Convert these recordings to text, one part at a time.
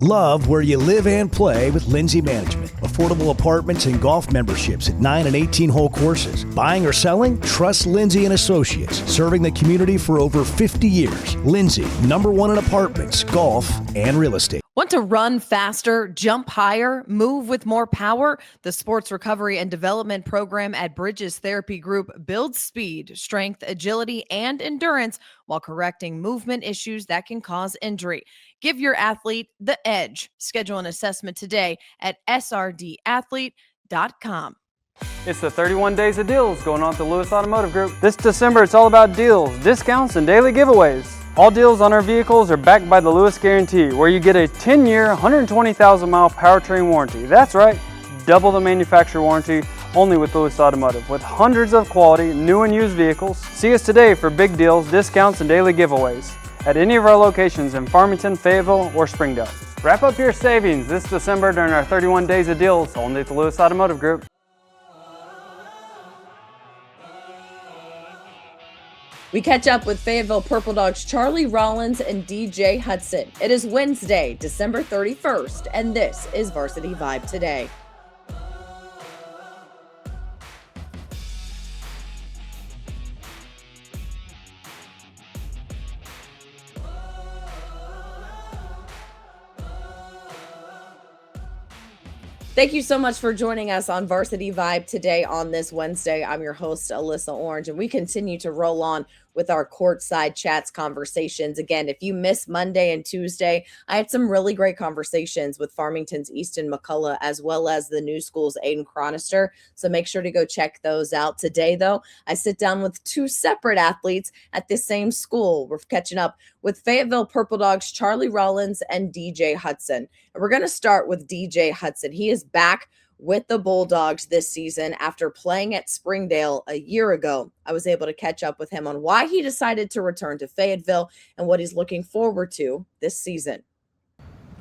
Love where you live and play with Lindsay Management. Affordable apartments and golf memberships at 9 and 18-hole courses. Buying or selling? Trust Lindsay and Associates. Serving the community for over 50 years. Lindsay, #1 in apartments, golf, and real estate. Want to run faster, jump higher, move with more power? The Sports Recovery and Development Program at Bridges Therapy Group builds speed, strength, agility, and endurance while correcting movement issues that can cause injury. Give your athlete the edge. Schedule an assessment today at srdathlete.com. It's the 31 Days of Deals going on at the Lewis Automotive Group. This December, it's all about deals, discounts, and daily giveaways. All deals on our vehicles are backed by the Lewis Guarantee, where you get a 10-year, 120,000-mile powertrain warranty. That's right, double the manufacturer warranty, only with Lewis Automotive. With hundreds of quality, new and used vehicles, see us today for big deals, discounts, and daily giveaways at any of our locations in Farmington, Fayetteville, or Springdale. Wrap up your savings this December during our 31 Days of Deals, only at the Lewis Automotive Group. We catch up with Fayetteville Purple Dawgs Charley Rawlins and DJ Hudson. It is Wednesday, December 31st, and this is Varsity Vibe Today. Thank you so much for joining us on Varsity Vibe today on this Wednesday. I'm your host, Alyssa Orange, and we continue to roll on with our Courtside Chats conversations. Again, if you missed Monday and Tuesday, I had some really great conversations with Farmington's Easton McCullough, as well as the New School's Aiden Chronister. So make sure to go check those out. Today, though, I sit down with two separate athletes at the same school. We're catching up with Fayetteville Purple Dawgs Charley Rawlins and DJ Hudson. And we're going to start with DJ Hudson. He is back with the Bulldogs this season after playing at Springdale a year ago. I was able to catch up with him on why he decided to return to Fayetteville and what he's looking forward to this season.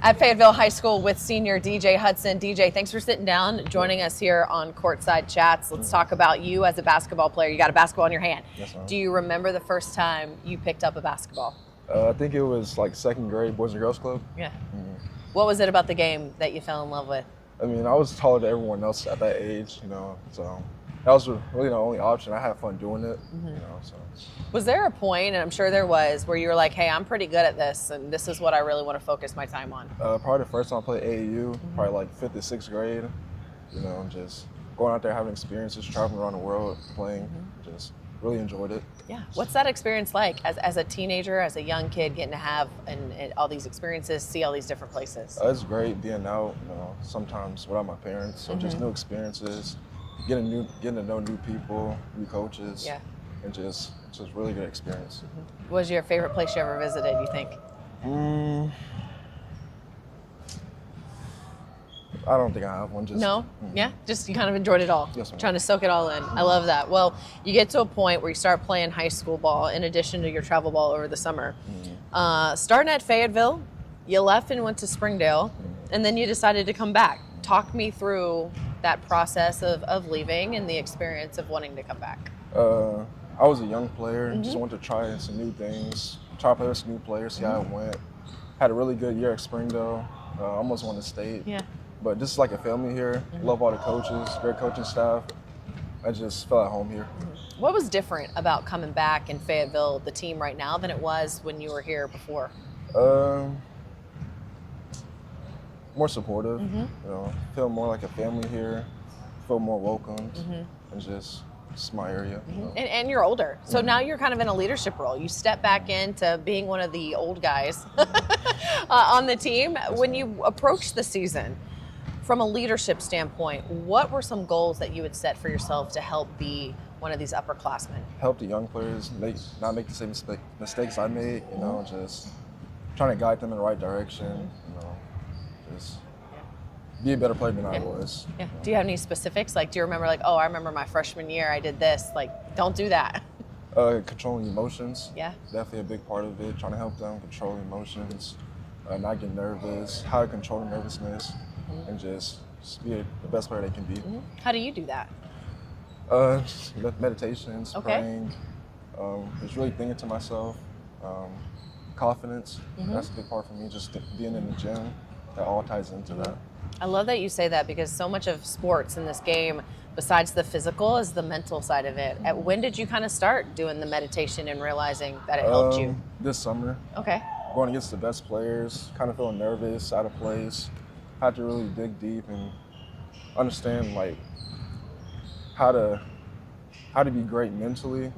At Fayetteville High School with senior DJ Hudson. DJ, thanks for sitting down, joining us here on Courtside Chats. Let's talk about you as a basketball player. You got a basketball in your hand. Yes, ma'am. Do you remember the first time you picked up a basketball? I think it was like second grade, Boys and Girls Club. Yeah. What was it about the game that you fell in love with? I mean, I was taller than everyone else at that age, you know, so that was really the only option. I had fun doing it, you know, so. Was there a point, and I'm sure there was, where you were like, hey, I'm pretty good at this, and this is what I really want to focus my time on? Probably the first time I played AAU, probably like 5th or 6th grade, you know, just going out there having experiences, traveling around the world, playing, just really enjoyed it. Yeah. What's that experience like as a teenager, as a young kid, getting to have and all these experiences, see all these different places? It's great being out, you know, sometimes without my parents, so just new experiences, getting to know new people, new coaches, and just really good experience. What was your favorite place you ever visited, you think? I don't think I have one. Just No? Yeah? Just you kind of enjoyed it all? Yes, ma'am. Trying to soak it all in. I love that. Well, you get to a point where you start playing high school ball in addition to your travel ball over the summer. Starting at Fayetteville, you left and went to Springdale, and then you decided to come back. Talk me through that process of leaving and the experience of wanting to come back. I was a young player, just wanted to try some new things, try to play with some new players, see how it went. Had a really good year at Springdale, almost won the state. Yeah. But just like a family here, love all the coaches, great coaching staff. I just felt at home here. What was different about coming back in Fayetteville, the team right now, than it was when you were here before? More supportive, you know, feel more like a family here, feel more welcomed, and just my area. You know. And you're older, so now you're kind of in a leadership role. You step back into being one of the old guys on the team. When you approach the season, from a leadership standpoint, what were some goals that you would set for yourself to help be one of these upperclassmen? Help the young players not make the same mistakes I made, you know, just trying to guide them in the right direction, you know, just be a better player than I was. Yeah. Do you have any specifics? Like, do you remember, like, oh, I remember my freshman year, I did this. Like, don't do that. Controlling emotions. Yeah. Definitely a big part of it. Trying to help them control emotions, not get nervous, how to control the nervousness, and just be the best player they can be. How do you do that? Meditations, praying, just really thinking to myself. Confidence, that's a big part for me, just being in the gym, that all ties into that. I love that you say that because so much of sports in this game, besides the physical, is the mental side of it. When did you kind of start doing the meditation and realizing that it helped you? This summer. Okay. Going against the best players, kind of feeling nervous, out of place. Had to really dig deep and understand like how to be great mentally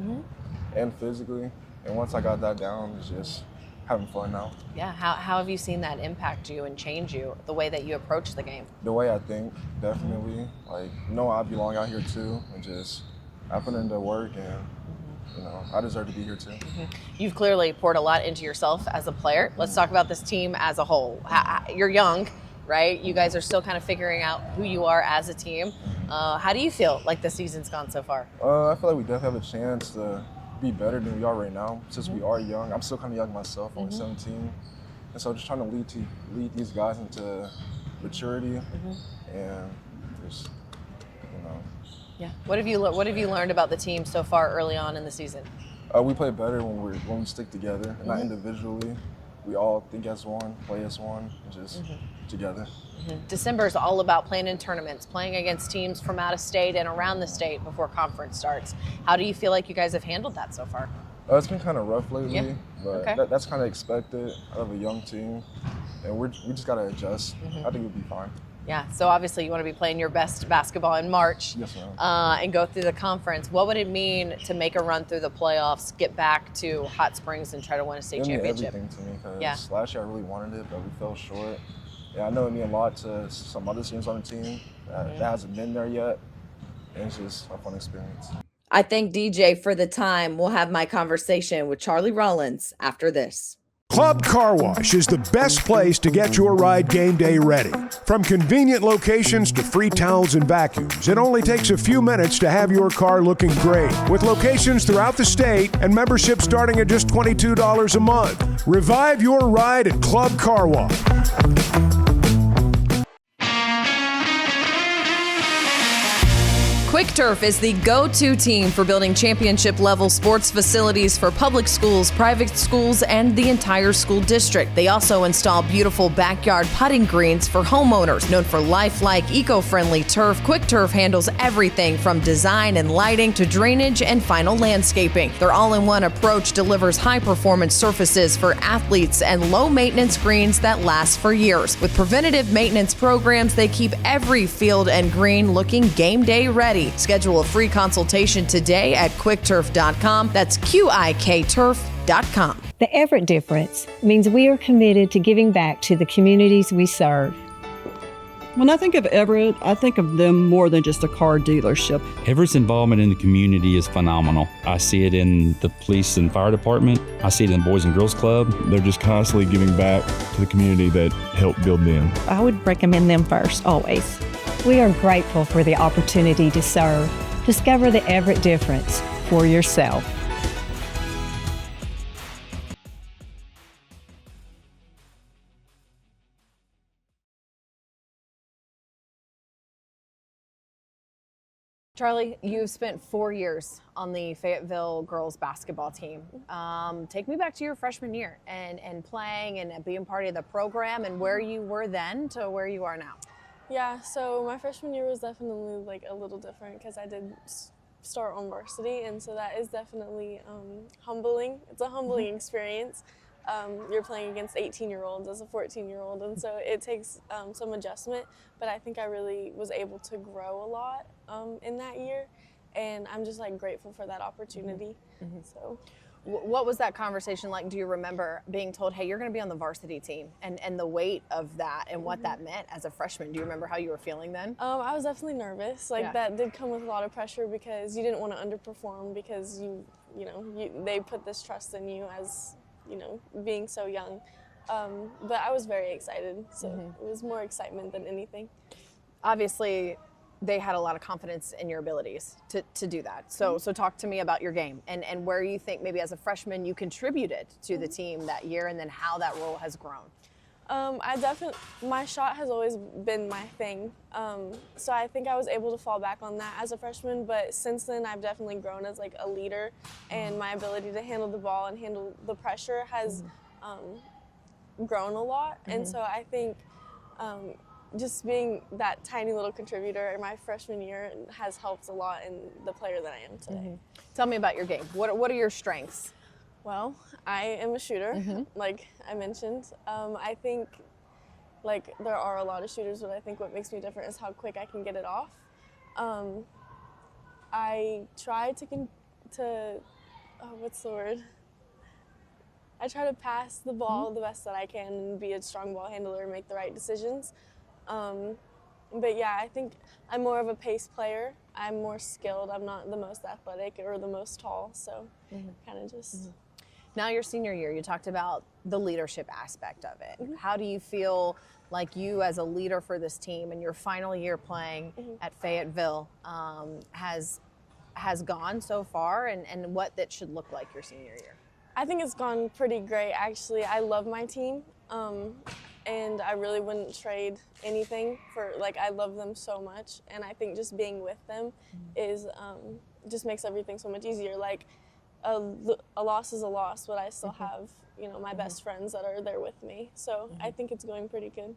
and physically. And once I got that down, it's just having fun now. Yeah, how have you seen that impact you and change you, the way that you approach the game? The way I think, definitely. Like, I belong out here too, and just I put into work, and I deserve to be here too. You've clearly poured a lot into yourself as a player. Let's talk about this team as a whole. You're young, right? You guys are still kind of figuring out who you are as a team. How do you feel like the season's gone so far? I feel like we definitely have a chance to be better than we are right now, since we are young. I'm still kind of young myself, only 17. And so just trying to lead these guys into maturity and just, Yeah. What have you learned about the team so far early on in the season? We play better when we stick together, and not individually. We all think as one, play as one, and just together. December is all about playing in tournaments, playing against teams from out of state and around the state before conference starts. How do you feel like you guys have handled that so far? It's been kind of rough lately, but that's kind of expected out of a young team, and we just got to adjust. I think we'll be fine. Yeah, so obviously you want to be playing your best basketball in March. Yes, ma'am. And go through the conference. What would it mean to make a run through the playoffs, get back to Hot Springs and try to win a state championship? It meant everything to me because last year I really wanted it, but we fell short. Yeah, I know it meant a lot to some other teams on the team that hasn't been there yet, and it's just a fun experience. I thank DJ for the time. We'll have my conversation with Charley Rawlins after this. Club Car Wash is the best place to get your ride game day ready. From convenient locations to free towels and vacuums, it only takes a few minutes to have your car looking great. With locations throughout the state and membership starting at just $22 a month. Revive your ride at Club Car Wash. Quick Turf is the go-to team for building championship-level sports facilities for public schools, private schools, and the entire school district. They also install beautiful backyard putting greens for homeowners. Known for lifelike, eco-friendly turf, Quick Turf handles everything from design and lighting to drainage and final landscaping. Their all-in-one approach delivers high-performance surfaces for athletes and low-maintenance greens that last for years. With preventative maintenance programs, they keep every field and green looking game day ready. Schedule a free consultation today at quickturf.com. That's QIKturf.com. The Everett difference means we are committed to giving back to the communities we serve. When I think of Everett, I think of them more than just a car dealership. Everett's involvement in the community is phenomenal. I see it in the police and fire department. I see it in the Boys and Girls Club. They're just constantly giving back to the community that helped build them. I would recommend them first, always. We are grateful for the opportunity to serve. Discover the Everett difference for yourself. Charley, you've spent 4 years on the Fayetteville girls basketball team. Take me back to your freshman year and playing and being part of the program and where you were then to where you are now. Yeah, so my freshman year was definitely like a little different because I did start on varsity, and so that is definitely humbling. It's a humbling experience. You're playing against 18-year-olds as a 14-year-old, and so it takes some adjustment, but I think I really was able to grow a lot in that year, and I'm just like grateful for that opportunity. So. What was that conversation like? Do you remember being told, hey, you're going to be on the varsity team, and the weight of that and what that meant as a freshman? Do you remember how you were feeling then? I was definitely nervous. That did come with a lot of pressure because you didn't want to underperform because they put this trust in you as, being so young. But I was very excited, so it was more excitement than anything. Obviously, they had a lot of confidence in your abilities to do that. So talk to me about your game and where you think maybe as a freshman you contributed to the team that year and then how that role has grown. My shot has always been my thing. So I think I was able to fall back on that as a freshman, but since then I've definitely grown as like a leader, and my ability to handle the ball and handle the pressure has grown a lot. And so I think just being that tiny little contributor in my freshman year has helped a lot in the player that I am today. Tell me about your game. What are your strengths? Well, I am a shooter, like I mentioned. I think like there are a lot of shooters, but I think what makes me different is how quick I can get it off. I try I try to pass the ball the best that I can and be a strong ball handler and make the right decisions. But yeah, I think I'm more of a pace player. I'm more skilled. I'm not the most athletic or the most tall, so kind of just. Now your senior year, you talked about the leadership aspect of it. How do you feel like you as a leader for this team and your final year playing at Fayetteville has gone so far, and what that should look like your senior year? I think it's gone pretty great, actually. I love my team, and I really wouldn't trade anything for, like, I love them so much, and I think just being with them is just makes everything so much easier. Like, a loss is a loss, but I still have, my best friends that are there with me. So I think it's going pretty good.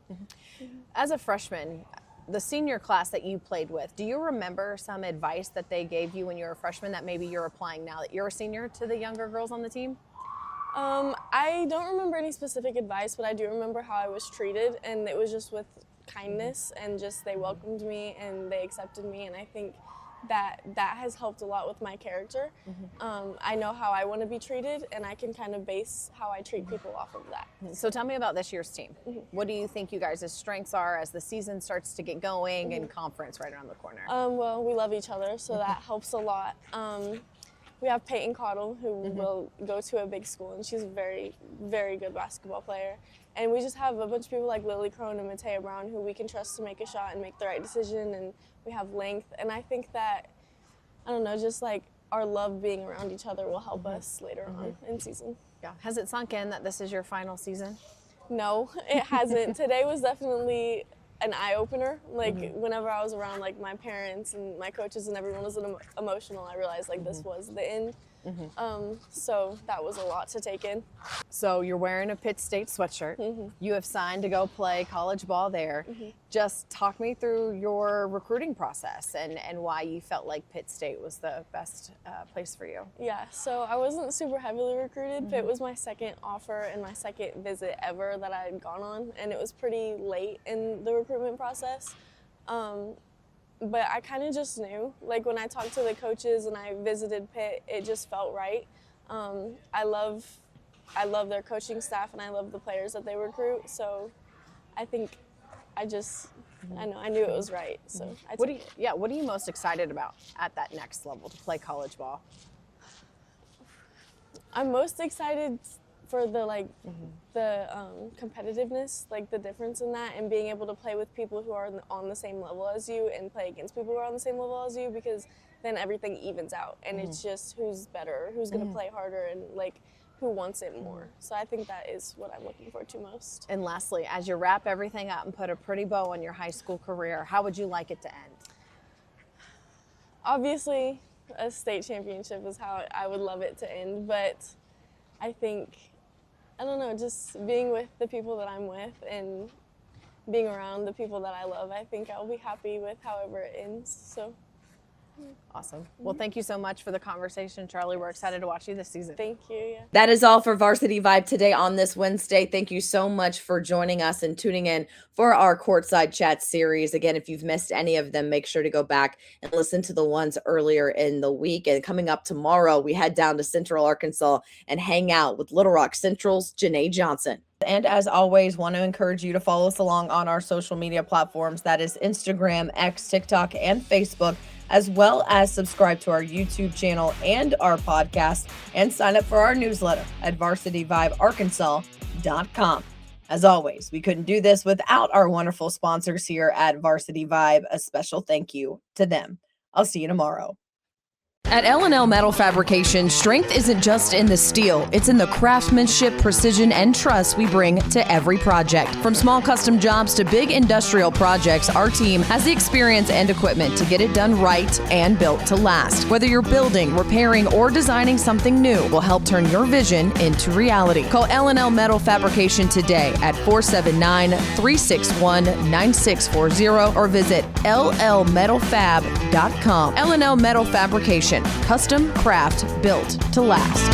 As a freshman, the senior class that you played with, do you remember some advice that they gave you when you were a freshman that maybe you're applying now that you're a senior to the younger girls on the team? I don't remember any specific advice, but I do remember how I was treated, and it was just with kindness, and just they welcomed me and they accepted me, and I think that has helped a lot with my character. I know how I want to be treated, and I can kind of base how I treat people off of that. So tell me about this year's team. What do you think you guys' strengths are as the season starts to get going and conference right around the corner? Well, we love each other, so that helps a lot. We have Peyton Cottle, who will go to a big school, and she's a very, very good basketball player. And we just have a bunch of people like Lily Crone and Matea Brown who we can trust to make a shot and make the right decision, and we have length. And I think that, I don't know, just like our love being around each other will help us later on in season. Yeah. Has it sunk in that this is your final season? No, it hasn't. Today was definitely an eye-opener. Like whenever I was around like my parents and my coaches and everyone was emotional, I realized like this was the end. So that was a lot to take in. So you're wearing a Pitt State sweatshirt. You have signed to go play college ball there. Just talk me through your recruiting process and why you felt like Pitt State was the best place for you. Yeah, so I wasn't super heavily recruited. Pitt was my second offer and my second visit ever that I had gone on, and it was pretty late in the recruitment process. But I kind of just knew, like when I talked to the coaches and I visited Pitt, it just felt right. I love their coaching staff and I love the players that they recruit. So I think I knew it was right. So what are you most excited about at that next level to play college ball? I'm most excited for the competitiveness, like the difference in that, and being able to play with people who are on the same level as you and play against people who are on the same level as you, because then everything evens out and it's just who's better, who's going to play harder, and like who wants it more. So I think that is what I'm looking forward to most. And lastly, as you wrap everything up and put a pretty bow on your high school career, how would you like it to end? Obviously, a state championship is how I would love it to end, but I think, I don't know, just being with the people that I'm with and being around the people that I love, I think I'll be happy with however it ends. So. Awesome. Well, thank you so much for the conversation, Charlie. We're excited to watch you this season. Thank you. Yeah. That is all for Varsity Vibe today on this Wednesday. Thank you so much for joining us and tuning in for our Courtside Chats series. Again, if you've missed any of them, make sure to go back and listen to the ones earlier in the week. And coming up tomorrow, we head down to Central Arkansas and hang out with Little Rock Central's Janae Johnson. And as always, want to encourage you to follow us along on our social media platforms. That is Instagram, X, TikTok, and Facebook, as well as subscribe to our YouTube channel and our podcast, and sign up for our newsletter at varsityvibearkansas.com. As always, we couldn't do this without our wonderful sponsors here at Varsity Vibe. A special thank you to them. I'll see you tomorrow. At L&L Metal Fabrication, strength isn't just in the steel, it's in the craftsmanship, precision, and trust we bring to every project. From small custom jobs to big industrial projects, our team has the experience and equipment to get it done right and built to last. Whether you're building, repairing, or designing something new, we'll help turn your vision into reality. Call L&L Metal Fabrication today at 479-361-9640 or visit llmetalfab.com. L&L Metal Fabrication. Custom, craft, built to last.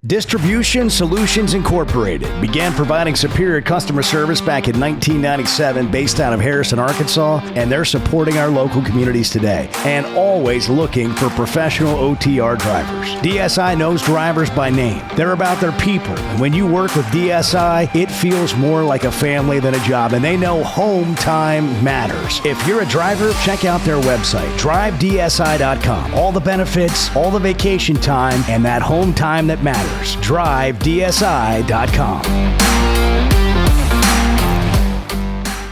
Distribution Solutions Incorporated began providing superior customer service back in 1997 based out of Harrison, Arkansas, and they're supporting our local communities today and always looking for professional OTR drivers. DSI knows drivers by name. They're about their people, and when you work with DSI, it feels more like a family than a job, and they know home time matters. If you're a driver, check out their website, drivedsi.com. All the benefits, all the vacation time, and that home time that matters. DriveDSI.com.